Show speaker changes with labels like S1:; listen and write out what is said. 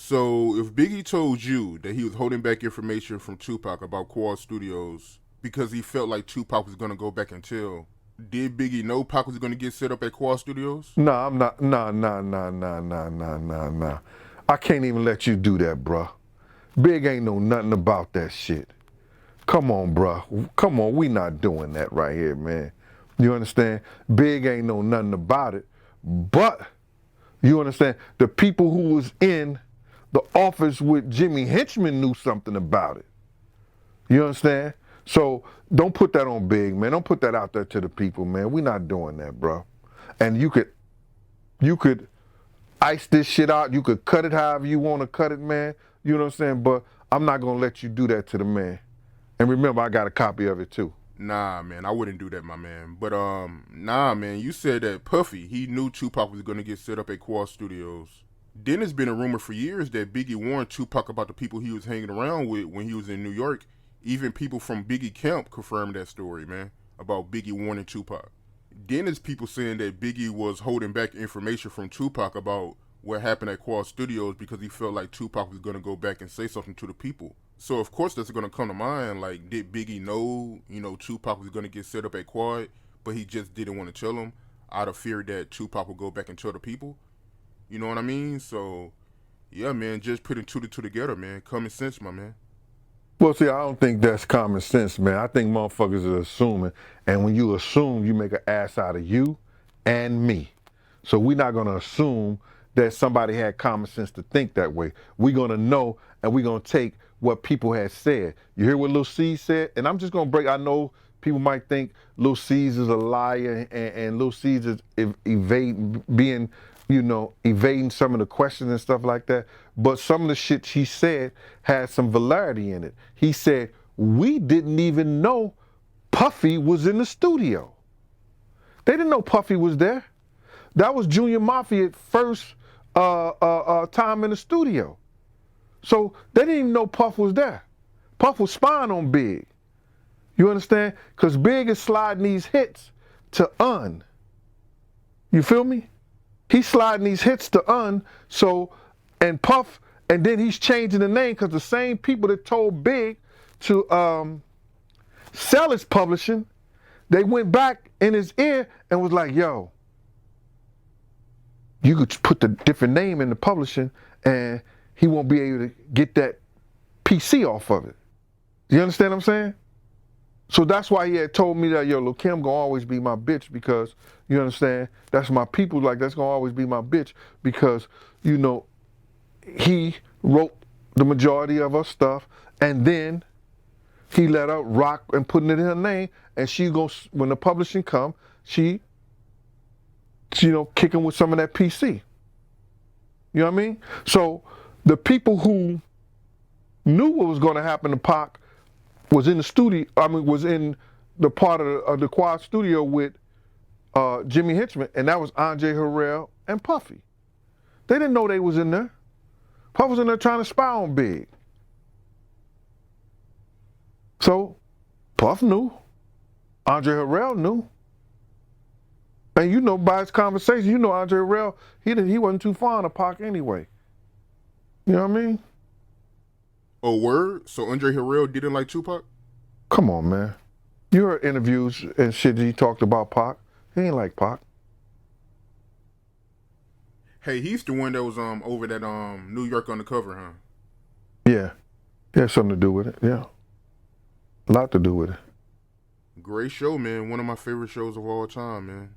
S1: So if Biggie told you that he was holding back information from Tupac about Quad Studios because he felt like Tupac was gonna go back and tell, did Biggie know Pac was gonna get set up at Quad Studios?
S2: Nah, I'm not. Nah. I can't even let you do that, bruh. Big ain't know nothing about that shit. Come on, bruh. Come on, we not doing that right here, man. You understand? Big ain't know nothing about it. But, you understand, the people who was in the office with Jimmy Henchman knew something about it. You understand? So don't put that on Big, man. Don't put that out there to the people, man. We not doing that, bro. And you could ice this shit out. You could cut it however you want to cut it, man. You know what I'm saying? But I'm not gonna let you do that to the man. And remember, I got a copy of it too.
S1: Nah, man, I wouldn't do that, my man. But nah, man, you said that Puffy, he knew Tupac was gonna get set up at Quad Studios. Then it's been a rumor for years that Biggie warned Tupac about the people he was hanging around with when he was in New York. Even people from Biggie camp confirmed that story, man, about Biggie warning Tupac. Then there's people saying that Biggie was holding back information from Tupac about what happened at Quad Studios because he felt like Tupac was gonna go back and say something to the people. So of course that's gonna come to mind. Like, did Biggie know, Tupac was gonna get set up at Quad, but he just didn't want to tell him out of fear that Tupac would go back and tell the people? You know what I mean? So yeah, man, just putting two to two together, man. Common sense, my man.
S2: Well, see, I don't think that's common sense, man. I think motherfuckers are assuming, and when you assume, you make an ass out of you and me. So we're not gonna assume that somebody had common sense to think that way. We're gonna know, and we're gonna take what people had said. You hear what Lil C said? And I'm just gonna break. I know people might think Lil C's is a liar, and Lil C's is evading some of the questions and stuff like that. But some of the shit he said had some validity in it. He said, we didn't even know Puffy was in the studio. They didn't know Puffy was there. That was Junior Mafia's first time in the studio. So they didn't even know Puff was there. Puff was spying on Big. You understand? Because Big is sliding these hits to Un. You feel me? He's sliding these hits to Un, and Puff, and then he's changing the name because the same people that told Big to sell his publishing, they went back in his ear and was like, yo, you could put the different name in the publishing and he won't be able to get that PC off of it. You understand what I'm saying? So that's why he had told me that, yo, Lil' Kim gonna always be my bitch because, you understand, that's my people, like that's gonna always be my bitch because, he wrote the majority of her stuff and then he let her rock and putting it in her name and she goes, when the publishing come, she kicking with some of that PC. You know what I mean? So the people who knew what was gonna happen to Pac was in the studio, was in the part of the Quad studio with Jimmy Henchman, and that was Andre Harrell and Puffy. They didn't know they was in there. Puff was in there trying to spy on Big. So Puff knew. Andre Harrell knew. And by his conversation, Andre Harrell, he wasn't too fond of Pac anyway. You know what I mean?
S1: Oh, word? So Andre Harrell didn't like Tupac?
S2: Come on, man. You heard interviews and shit he talked about Pac. He ain't like Pac.
S1: Hey, he's the one that was over that New York Undercover, huh?
S2: Yeah. He had something to do with it, yeah. A lot to do with it.
S1: Great show, man. One of my favorite shows of all time, man.